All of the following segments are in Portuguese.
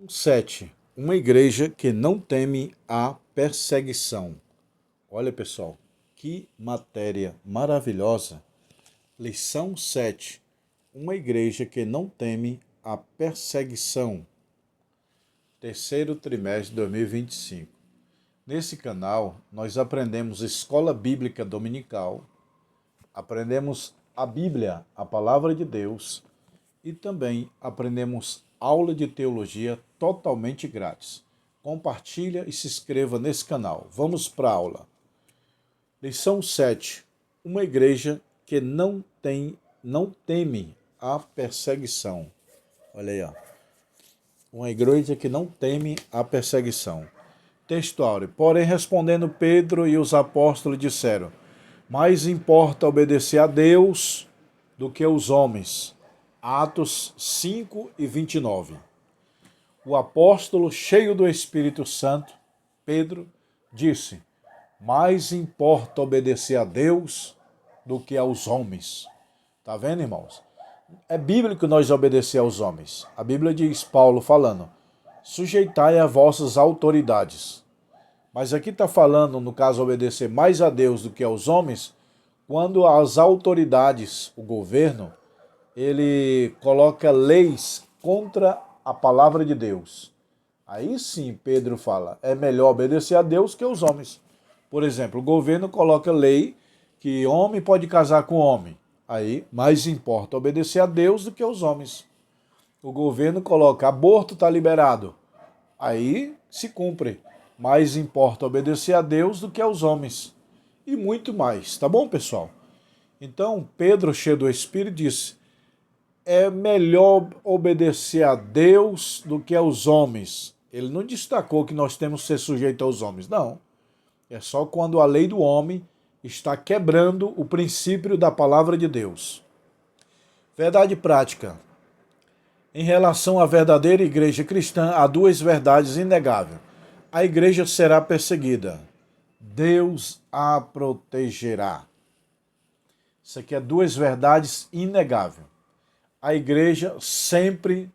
7. Uma igreja que não teme a perseguição. Olha, pessoal, que matéria maravilhosa. Lição 7. Uma igreja que não teme a perseguição. Terceiro trimestre de 2025. Nesse canal, nós aprendemos escola bíblica dominical, aprendemos a Bíblia, a palavra de Deus, e também aprendemos aula de teologia totalmente grátis. Compartilha e se inscreva nesse canal. Vamos para a aula. Lição 7. Uma igreja que não teme a perseguição. Olha aí, ó. Uma igreja que não teme a perseguição. Texto áureo. Porém, respondendo Pedro e os apóstolos disseram: mais importa obedecer a Deus do que os homens. Atos 5 e 29. O apóstolo, cheio do Espírito Santo, Pedro, disse: mais importa obedecer a Deus do que aos homens. Tá vendo, irmãos? É bíblico nós obedecer aos homens. A Bíblia diz, Paulo falando: sujeitai a vossas autoridades. Mas aqui está falando, no caso, obedecer mais a Deus do que aos homens, quando as autoridades, o governo, ele coloca leis contra a palavra de Deus. Aí sim, Pedro fala, é melhor obedecer a Deus que aos homens. Por exemplo, o governo coloca lei que homem pode casar com homem. Aí, mais importa obedecer a Deus do que aos homens. O governo coloca aborto está liberado. Aí se cumpre. Mais importa obedecer a Deus do que aos homens. E muito mais. Tá bom, pessoal? Então, Pedro, cheio do Espírito, disse: é melhor obedecer a Deus do que aos homens. Ele não destacou que nós temos que ser sujeitos aos homens, não. É só quando a lei do homem está quebrando o princípio da palavra de Deus. Verdade prática. Em relação à verdadeira igreja cristã, há duas verdades inegáveis. A igreja será perseguida. Deus a protegerá. Isso aqui é duas verdades inegáveis. A igreja sempre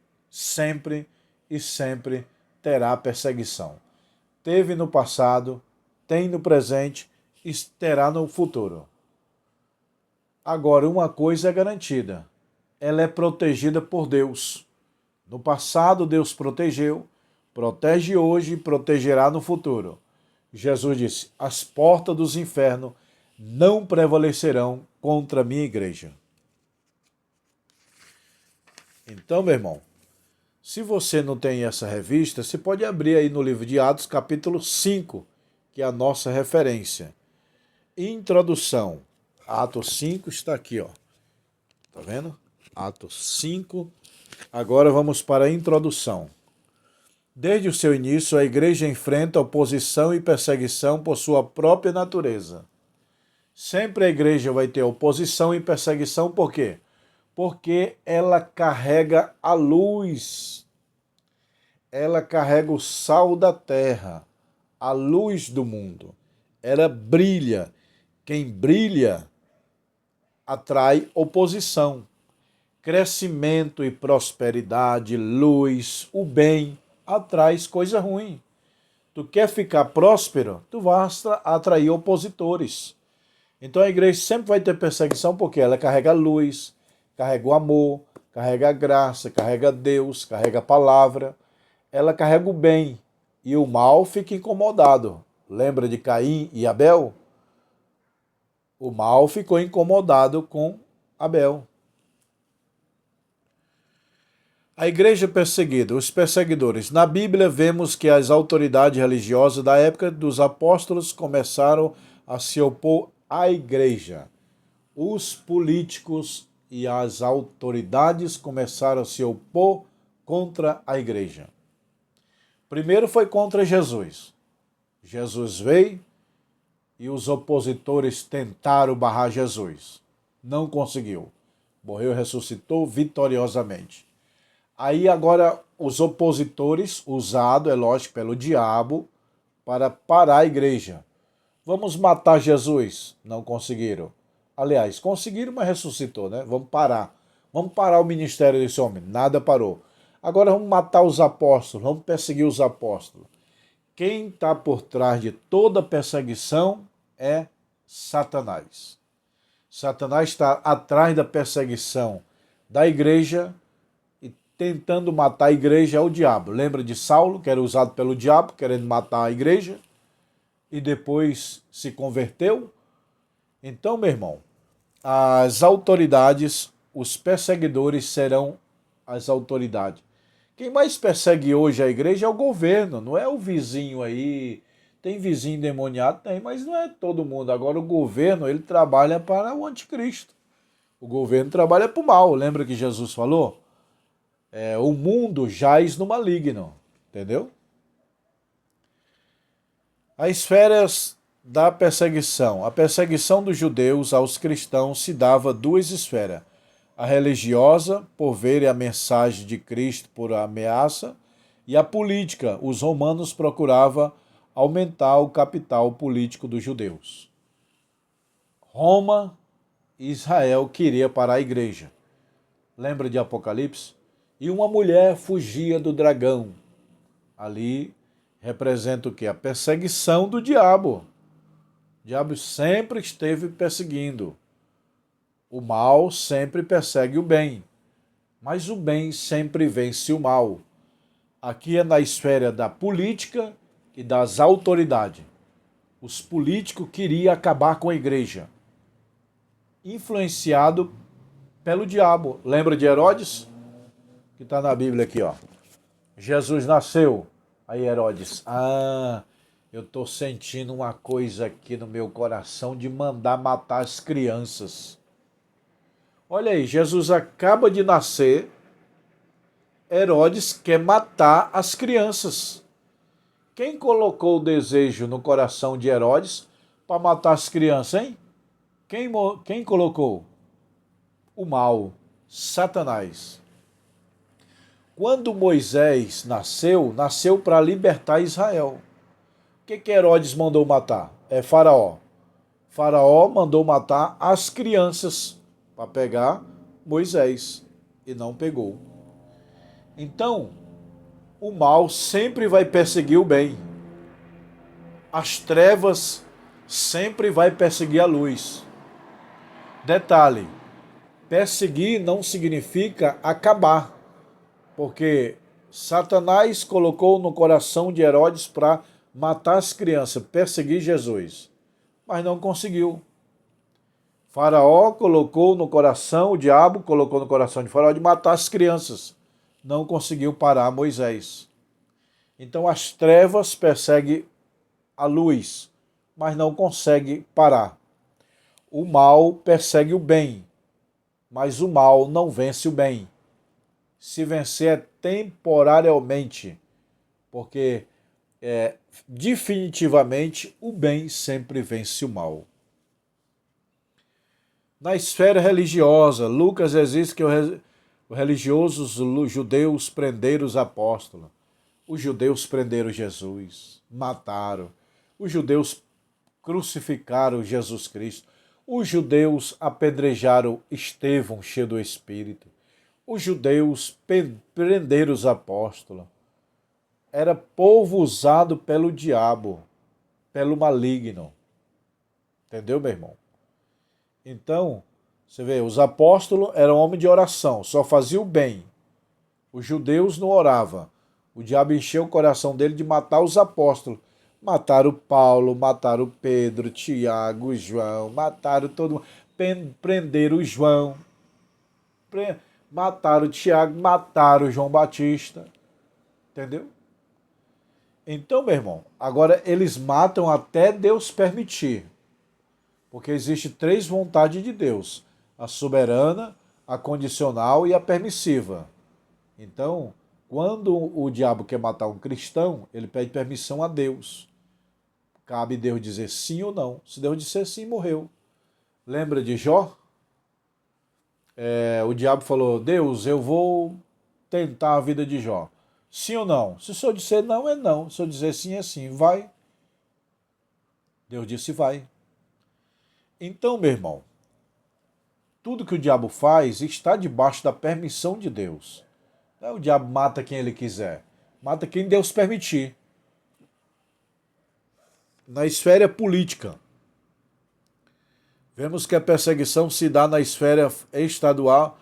e sempre terá perseguição. Teve no passado, tem no presente e terá no futuro. Agora, uma coisa é garantida: ela é protegida por Deus. No passado, Deus protegeu, protege hoje e protegerá no futuro. Jesus disse: as portas dos infernos não prevalecerão contra a minha igreja. Então, meu irmão, se você não tem essa revista, você pode abrir aí no livro de Atos, capítulo 5, que é a nossa referência. Introdução. Atos 5 está aqui, ó. Tá vendo? Atos 5. Agora vamos para a introdução. Desde o seu início, a igreja enfrenta oposição e perseguição por sua própria natureza. Sempre a igreja vai ter oposição e perseguição, por quê? Porque ela carrega a luz, ela carrega o sal da terra, a luz do mundo. Ela brilha. Quem brilha atrai oposição. Crescimento e prosperidade, luz, o bem, atrai coisa ruim. Tu quer ficar próspero, tu vai atrair opositores. Então a igreja sempre vai ter perseguição porque ela carrega a luz, carrega o amor, carrega a graça, carrega Deus, carrega a palavra. Ela carrega o bem e o mal fica incomodado. Lembra de Caim e Abel? O mal ficou incomodado com Abel. A igreja perseguida, os perseguidores. Na Bíblia vemos que as autoridades religiosas da época dos apóstolos começaram a se opor à igreja. Os políticos e as autoridades começaram a se opor contra a igreja. Primeiro foi contra Jesus. Jesus veio e os opositores tentaram barrar Jesus. Não conseguiu. Morreu e ressuscitou vitoriosamente. Aí agora os opositores, usados, é lógico, pelo diabo, para parar a igreja. Vamos matar Jesus. Não conseguiram. Aliás, conseguiram, mas ressuscitou, né? Vamos parar. Vamos parar o ministério desse homem. Nada parou. Agora vamos matar os apóstolos, vamos perseguir os apóstolos. Quem está por trás de toda perseguição é Satanás. Satanás está atrás da perseguição da igreja e tentando matar a igreja é o diabo. Lembra de Saulo, que era usado pelo diabo, querendo matar a igreja, e depois se converteu? Então, meu irmão, as autoridades, os perseguidores serão as autoridades. Quem mais persegue hoje a igreja é o governo, não é o vizinho aí. Tem vizinho endemoniado? Tem, mas não é todo mundo. Agora o governo, ele trabalha para o anticristo. O governo trabalha para o mal. Lembra que Jesus falou? O mundo jaz no maligno. Entendeu? As esferas da perseguição. A perseguição dos judeus aos cristãos se dava duas esferas. A religiosa, por verem a mensagem de Cristo por ameaça, e a política. Os romanos procuravam aumentar o capital político dos judeus. Roma e Israel queria parar a igreja. Lembra de Apocalipse? E uma mulher fugia do dragão. Ali representa o quê? A perseguição do diabo. O diabo sempre esteve perseguindo. O mal sempre persegue o bem, mas o bem sempre vence o mal. Aqui é na esfera da política e das autoridades. Os políticos queriam acabar com a igreja, influenciado pelo diabo. Lembra de Herodes? Que está na Bíblia aqui, ó. Jesus nasceu. Aí Herodes, eu estou sentindo uma coisa aqui no meu coração de mandar matar as crianças. Olha aí, Jesus acaba de nascer, Herodes quer matar as crianças. Quem colocou o desejo no coração de Herodes para matar as crianças, hein? Quem colocou? O mal, Satanás. Quando Moisés nasceu para libertar Israel. O que Herodes mandou matar? É Faraó. Faraó mandou matar as crianças para pegar Moisés e não pegou. Então, o mal sempre vai perseguir o bem. As trevas sempre vai perseguir a luz. Detalhe, perseguir não significa acabar, porque Satanás colocou no coração de Herodes para matar as crianças, perseguir Jesus, mas não conseguiu. Faraó colocou no coração, o diabo colocou no coração de Faraó de matar as crianças. Não conseguiu parar Moisés. Então as trevas perseguem a luz, mas não consegue parar. O mal persegue o bem, mas o mal não vence o bem. Se vencer é temporariamente, porque definitivamente o bem sempre vence o mal. Na esfera religiosa, Lucas existe que os religiosos judeus prenderam os apóstolos. Os judeus prenderam Jesus, mataram. Os judeus crucificaram Jesus Cristo. Os judeus apedrejaram Estevão, cheio do Espírito. Os judeus prenderam os apóstolos. Era povo usado pelo diabo, pelo maligno. Entendeu, meu irmão? Então, você vê, os apóstolos eram homens de oração, só faziam o bem. Os judeus não oravam. O diabo encheu o coração dele de matar os apóstolos. Mataram Paulo, mataram Pedro, Tiago, João, mataram todo mundo. Prenderam João, mataram Tiago, mataram João Batista. Entendeu? Então, meu irmão, agora eles matam até Deus permitir. Porque existe três vontades de Deus: a soberana, a condicional e a permissiva. Então, quando o diabo quer matar um cristão, ele pede permissão a Deus. Cabe Deus dizer sim ou não. Se Deus disser sim, morreu. Lembra de Jó? O diabo falou: Deus, eu vou tentar a vida de Jó. Sim ou não? Se o senhor disser não, é não. Se eu dizer sim, é sim. Vai. Deus disse vai. Então, meu irmão, tudo que o diabo faz está debaixo da permissão de Deus. Não é o diabo mata quem ele quiser. Mata quem Deus permitir. Na esfera política, vemos que a perseguição se dá na esfera estadual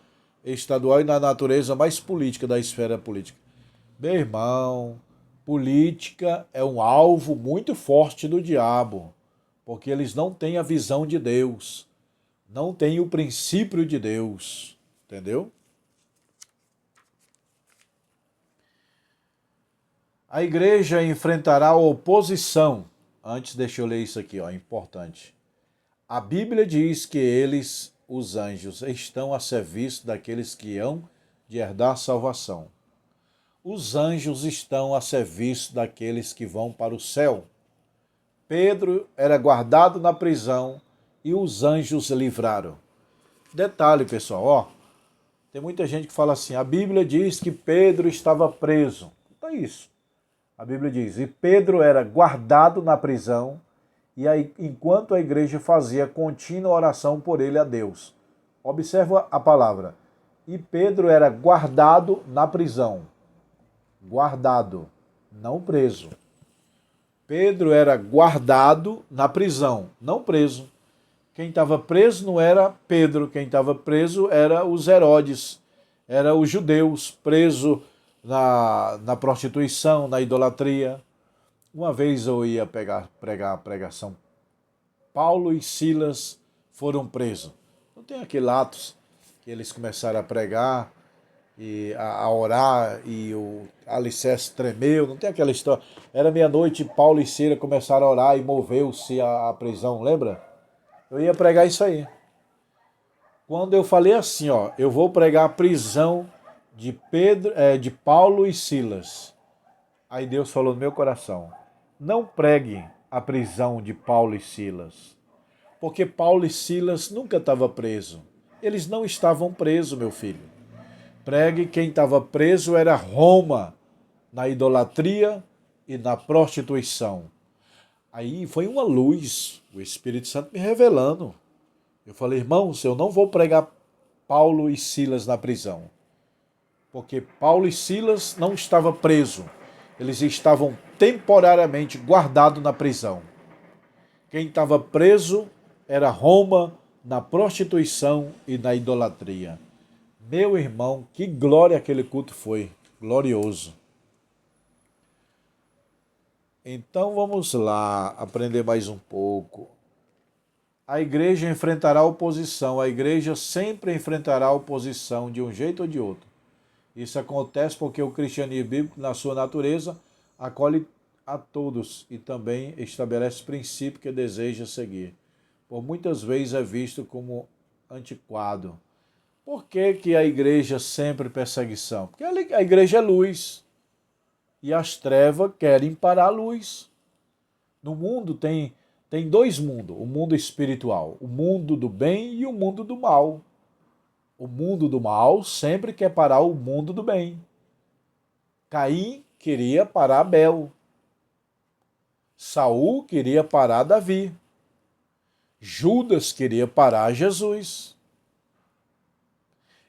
e na natureza mais política da esfera política. Meu irmão, política é um alvo muito forte do diabo, porque eles não têm a visão de Deus, não têm o princípio de Deus, entendeu? A igreja enfrentará a oposição. Antes, deixa eu ler isso aqui, ó, importante. A Bíblia diz que eles, os anjos, estão a serviço daqueles que hão de herdar salvação. Os anjos estão a serviço daqueles que vão para o céu. Pedro era guardado na prisão e os anjos livraram. Detalhe, pessoal, ó, tem muita gente que fala assim, a Bíblia diz que Pedro estava preso. Não é isso. A Bíblia diz, e Pedro era guardado na prisão, e aí, enquanto a igreja fazia contínua oração por ele a Deus. Observa a palavra. E Pedro era guardado na prisão. Guardado, não preso. Pedro era guardado na prisão, não preso. Quem estava preso não era Pedro, quem estava preso era os Herodes, era os judeus presos na prostituição, na idolatria. Uma vez eu ia pregar a pregação. Paulo e Silas foram presos. Não tem aquele Atos que eles começaram a pregar e a orar e o alicerce tremeu. Não tem aquela história. Era meia-noite, Paulo e Silas começaram a orar e moveu-se a prisão, lembra? Eu ia pregar isso aí. Quando eu falei assim, ó, eu vou pregar a prisão de Paulo e Silas. Aí Deus falou no meu coração, não pregue a prisão de Paulo e Silas, porque Paulo e Silas nunca estavam presos. Eles não estavam presos, meu filho. Pregue quem estava preso era Roma, na idolatria e na prostituição. Aí foi uma luz, o Espírito Santo me revelando. Eu falei, irmãos, eu não vou pregar Paulo e Silas na prisão, porque Paulo e Silas não estavam presos. Eles estavam temporariamente guardados na prisão. Quem estava preso era Roma na prostituição e na idolatria. Meu irmão, que glória aquele culto foi, glorioso. Então vamos lá, aprender mais um pouco. A igreja enfrentará oposição, a igreja sempre enfrentará oposição de um jeito ou de outro. Isso acontece porque o cristianismo bíblico, na sua natureza, acolhe a todos e também estabelece princípios que deseja seguir. Por muitas vezes é visto como antiquado. Por que a igreja sempre perseguição? Porque a igreja é luz e as trevas querem parar a luz. No mundo tem dois mundos, o mundo espiritual, o mundo do bem e o mundo do mal. O mundo do mal sempre quer parar o mundo do bem. Caim queria parar Abel. Saul queria parar Davi. Judas queria parar Jesus.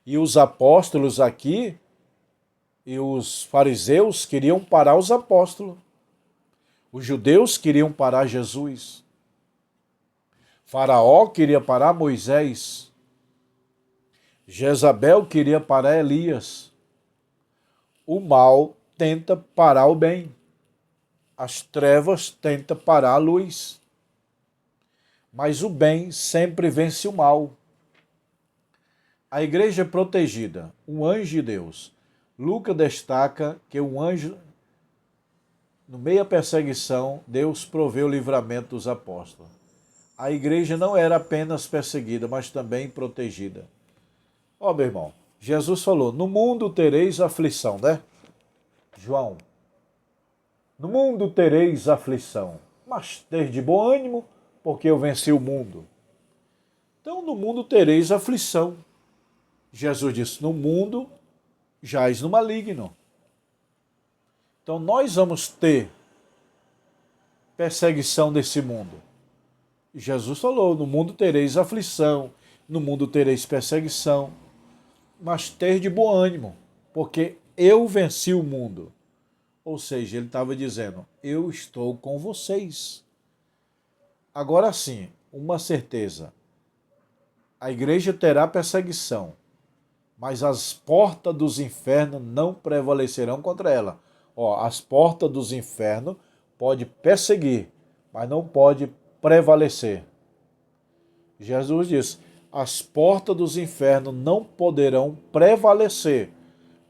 E os apóstolos aqui, e os fariseus queriam parar os apóstolos. Os judeus queriam parar Jesus. Faraó queria parar Moisés. Jezabel queria parar Elias. O mal tenta parar o bem. As trevas tentam parar a luz. Mas o bem sempre vence o mal. A igreja é protegida, um anjo de Deus. Lucas destaca que um anjo, no meio da perseguição, Deus proveu o livramento dos apóstolos. A igreja não era apenas perseguida, mas também protegida. Ó, meu irmão, Jesus falou, no mundo tereis aflição, né? João, no mundo tereis aflição, mas ter de bom ânimo, porque eu venci o mundo. Então, no mundo tereis aflição. Jesus disse, no mundo jaz no maligno. Então, nós vamos ter perseguição desse mundo. Jesus falou, no mundo tereis aflição, no mundo tereis perseguição, mas ter de bom ânimo, porque eu venci o mundo. Ou seja, ele estava dizendo, eu estou com vocês. Agora sim, uma certeza, a igreja terá perseguição, mas as portas dos infernos não prevalecerão contra ela. Ó, as portas dos infernos pode perseguir, mas não pode prevalecer. Jesus disse, as portas dos infernos não poderão prevalecer.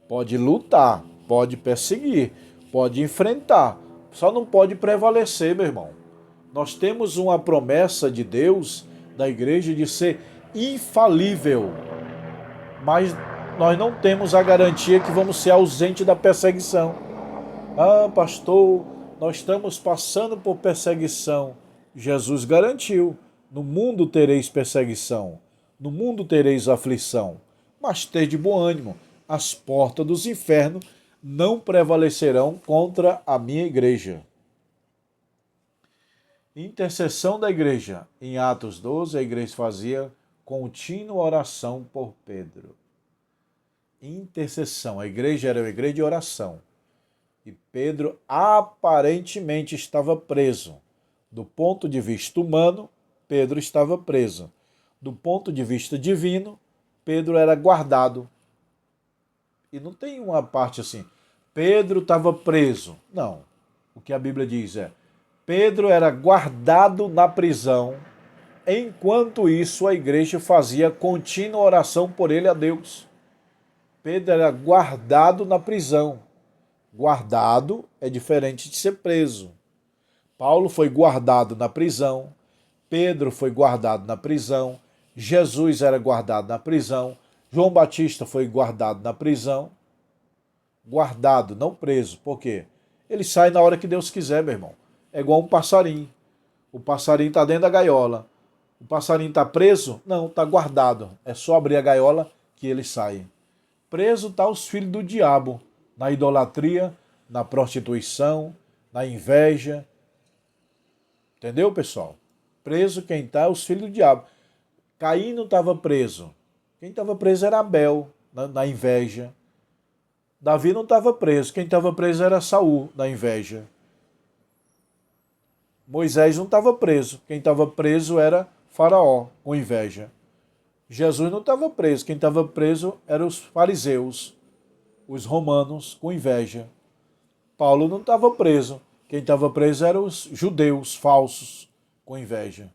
Pode lutar, pode perseguir, pode enfrentar, só não pode prevalecer, meu irmão. Nós temos uma promessa de Deus, da igreja, de ser infalível, mas nós não temos a garantia que vamos ser ausentes da perseguição. Ah, pastor, nós estamos passando por perseguição. Jesus garantiu, no mundo tereis perseguição, no mundo tereis aflição, mas tede bom ânimo, as portas dos infernos não prevalecerão contra a minha igreja. Intercessão da igreja. Em Atos 12, a igreja fazia contínua oração por Pedro. Intercessão. A igreja era uma igreja de oração. E Pedro aparentemente estava preso. Do ponto de vista humano, Pedro estava preso. Do ponto de vista divino, Pedro era guardado. E não tem uma parte assim, Pedro estava preso. Não. O que a Bíblia diz é, Pedro era guardado na prisão, enquanto isso a igreja fazia contínua oração por ele a Deus. Pedro era guardado na prisão. Guardado é diferente de ser preso. Paulo foi guardado na prisão, Pedro foi guardado na prisão, Jesus era guardado na prisão, João Batista foi guardado na prisão. Guardado, não preso. Por quê? Ele sai na hora que Deus quiser, meu irmão. É igual um passarinho. O passarinho está dentro da gaiola. O passarinho está preso? Não, está guardado. É só abrir a gaiola que ele sai. Preso está os filhos do diabo, na idolatria, na prostituição, na inveja. Entendeu, pessoal? Preso quem está é os filhos do diabo. Caim não estava preso. Quem estava preso era Abel, na inveja. Davi não estava preso. Quem estava preso era Saul, na inveja. Moisés não estava preso. Quem estava preso era Faraó, com inveja. Jesus não estava preso. Quem estava preso eram os fariseus, os romanos, com inveja. Paulo não estava preso. Quem estava preso eram os judeus falsos, com inveja.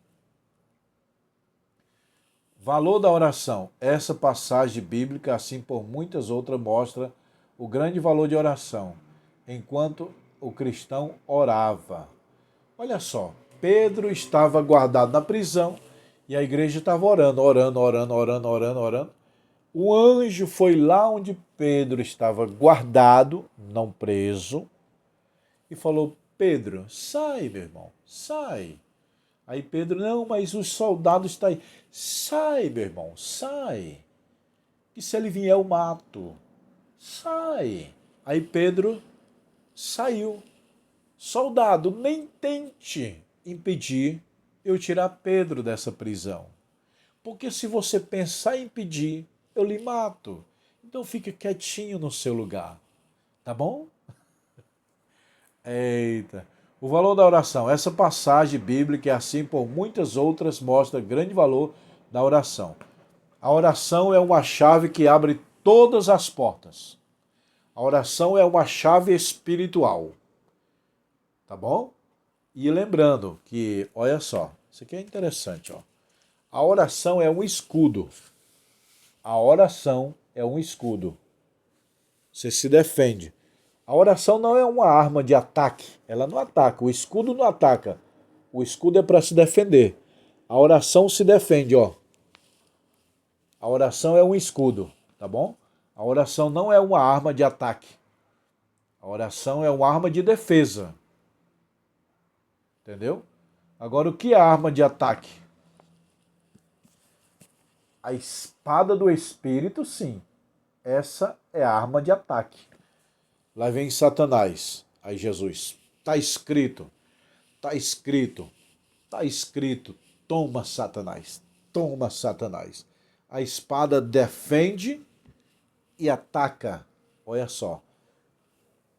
Valor da oração. Essa passagem bíblica, assim por muitas outras, mostra o grande valor de oração, enquanto o cristão orava. Olha só, Pedro estava guardado na prisão e a igreja estava orando. O anjo foi lá onde Pedro estava guardado, não preso, e falou, Pedro, sai, meu irmão, sai. Aí Pedro, não, mas os soldados estão aí. Sai, meu irmão, sai. Que se ele vier eu mato. Sai. Aí Pedro saiu. Soldado, nem tente impedir eu tirar Pedro dessa prisão. Porque se você pensar em impedir, eu lhe mato. Então fique quietinho no seu lugar. Tá bom? Eita. O valor da oração. Essa passagem bíblica, e assim por muitas outras, mostra grande valor da oração. A oração é uma chave que abre todas as portas. A oração é uma chave espiritual. Tá bom? E lembrando que, olha só, isso aqui é interessante, ó. A oração é um escudo. A oração é um escudo. Você se defende. A oração não é uma arma de ataque. Ela não ataca. O escudo não ataca. O escudo é para se defender. A oração se defende, ó. A oração é um escudo, tá bom? A oração não é uma arma de ataque. A oração é uma arma de defesa. Entendeu? Agora, o que é arma de ataque? A espada do Espírito, sim. Essa é a arma de ataque. Lá vem Satanás. Aí Jesus, tá escrito, tá escrito, tá escrito. Toma, Satanás, toma, Satanás. A espada defende e ataca. Olha só.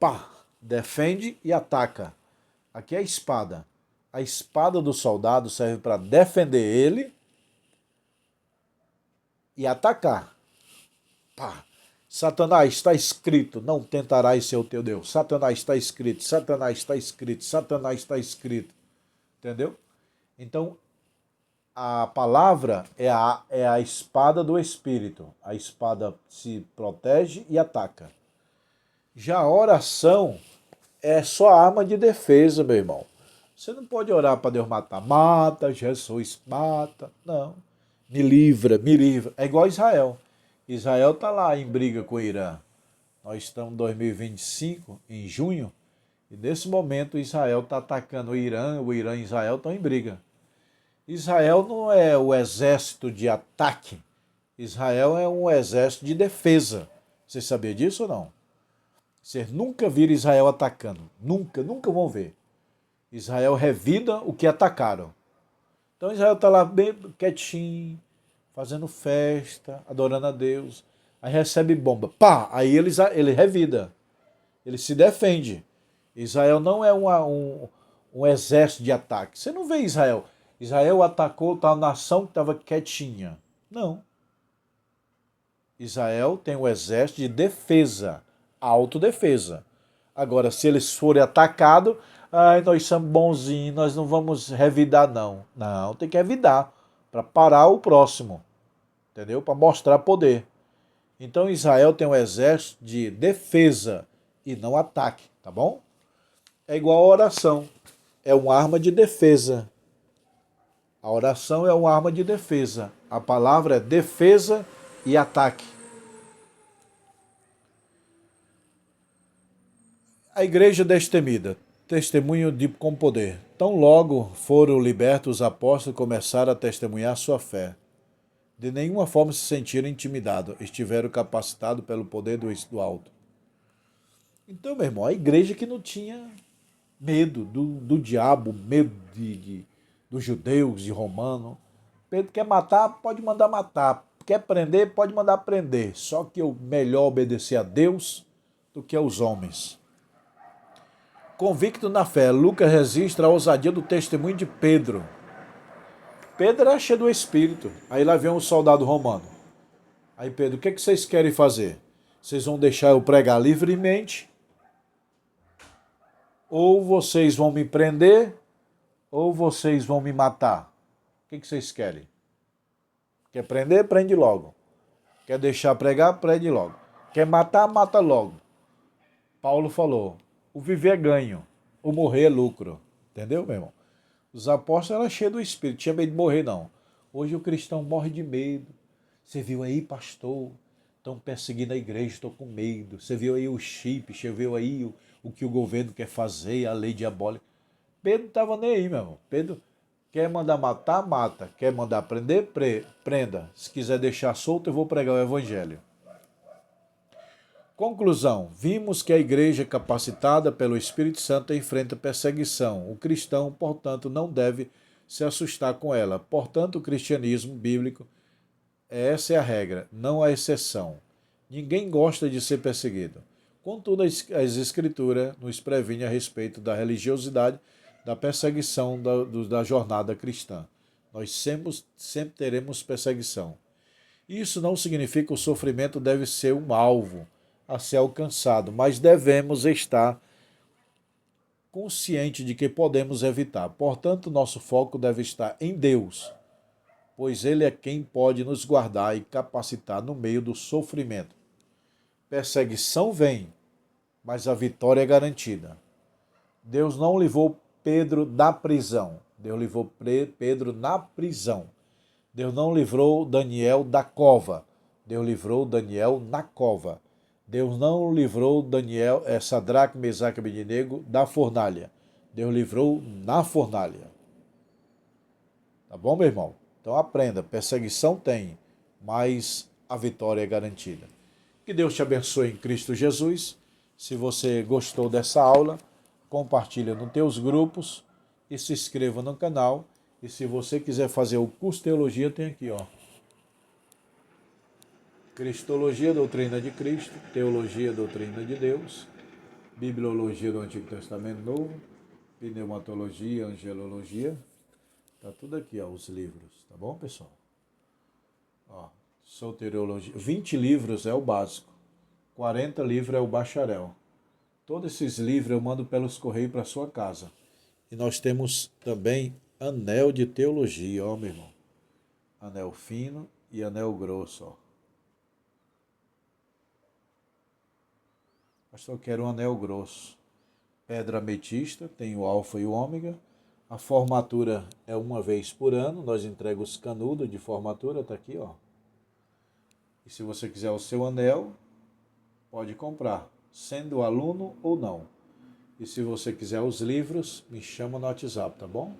Pá, defende e ataca. Aqui é a espada. A espada do soldado serve para defender ele e atacar. Pá. Satanás, está escrito, não tentarás ser o teu Deus. Satanás, está escrito, Satanás, está escrito, Satanás, está escrito. Entendeu? Então, a palavra é a espada do Espírito. A espada se protege e ataca. Já a oração é só arma de defesa, meu irmão. Você não pode orar para Deus matar. Mata, Jesus, mata. Não. Me livra, me livra. É igual a Israel. Israel está lá em briga com o Irã. Nós estamos em 2025, em junho, e nesse momento Israel está atacando o Irã e Israel estão em briga. Israel não é o exército de ataque. Israel é um exército de defesa. Você sabia disso ou não? Vocês nunca viram Israel atacando. Nunca, nunca vão ver. Israel revida o que atacaram. Então Israel está lá bem quietinho, fazendo festa, adorando a Deus. Aí recebe bomba. Pá! Aí ele revida. Ele se defende. Israel não é um exército de ataque. Você não vê Israel. Israel atacou tal nação que estava quietinha. Não. Israel tem um exército de defesa, autodefesa. Agora, se eles forem atacados, nós somos bonzinhos, nós não vamos revidar, não. Não, tem que revidar para parar o próximo, entendeu? Para mostrar poder. Então, Israel tem um exército de defesa e não ataque, tá bom? É igual a oração, é uma arma de defesa. A oração é uma arma de defesa. A palavra é defesa e ataque. A igreja destemida, testemunho com poder. Tão logo foram libertos, os apóstolos começaram a testemunhar sua fé. De nenhuma forma se sentiram intimidados, estiveram capacitados pelo poder do alto. Então, meu irmão, a igreja que não tinha medo do diabo, medo dos judeus, de romanos. Pedro quer matar, pode mandar matar. Quer prender, pode mandar prender. Só que é melhor obedecer a Deus do que aos homens. Convicto na fé, Lucas registra a ousadia do testemunho de Pedro. Pedro era cheio do Espírito. Aí lá vem um soldado romano. Aí Pedro, o que vocês querem fazer? Vocês vão deixar eu pregar livremente? Ou vocês vão me prender? Ou vocês vão me matar? O que vocês querem? Quer prender? Prende logo. Quer deixar pregar? Prende logo. Quer matar? Mata logo. Paulo falou, o viver é ganho, o morrer é lucro. Entendeu, meu irmão? Os apóstolos eram cheios do Espírito, tinha medo de morrer, não. Hoje o cristão morre de medo. Você viu aí, pastor? Estão perseguindo a igreja, estou com medo. Você viu aí o chip, você viu aí o que o governo quer fazer, a lei diabólica. Pedro não estava nem aí, meu irmão. Pedro quer mandar matar, mata. Quer mandar prender, prenda. Se quiser deixar solto, eu vou pregar o evangelho. Conclusão. Vimos que a igreja capacitada pelo Espírito Santo enfrenta perseguição. O cristão, portanto, não deve se assustar com ela. Portanto, o cristianismo bíblico, essa é a regra, não a exceção. Ninguém gosta de ser perseguido. Contudo, as Escrituras nos previnem a respeito da religiosidade, da perseguição da jornada cristã. Nós sempre teremos perseguição. Isso não significa que o sofrimento deve ser um alvo a ser alcançado, mas devemos estar conscientes de que podemos evitar. Portanto, nosso foco deve estar em Deus, pois Ele é quem pode nos guardar e capacitar no meio do sofrimento. Perseguição vem, mas a vitória é garantida. Deus não livrou Pedro da prisão. Deus livrou Pedro na prisão. Deus não livrou Daniel da cova. Deus livrou Daniel na cova. Deus não livrou Daniel, Sadraque, Mesaque e Abednego da fornalha. Deus livrou na fornalha. Tá bom, meu irmão? Então aprenda, perseguição tem, mas a vitória é garantida. Que Deus te abençoe em Cristo Jesus. Se você gostou dessa aula, compartilha nos teus grupos e se inscreva no canal. E se você quiser fazer o curso de teologia, tem aqui, ó. Cristologia, doutrina de Cristo, teologia, doutrina de Deus, bibliologia do Antigo Testamento Novo, pneumatologia, angelologia, tá tudo aqui, ó, os livros, tá bom, pessoal? Ó, soteriologia, 20 livros é o básico, 40 livros é o bacharel. Todos esses livros eu mando pelos correios para sua casa. E nós temos também anel de teologia, ó, meu irmão. Anel fino e anel grosso, ó. Pastor, eu quero um anel grosso. Pedra ametista, tem o alfa e o ômega. A formatura é uma vez por ano. Nós entregamos os canudos de formatura, tá aqui, ó. E se você quiser o seu anel, pode comprar, sendo aluno ou não. E se você quiser os livros, me chama no WhatsApp, tá bom?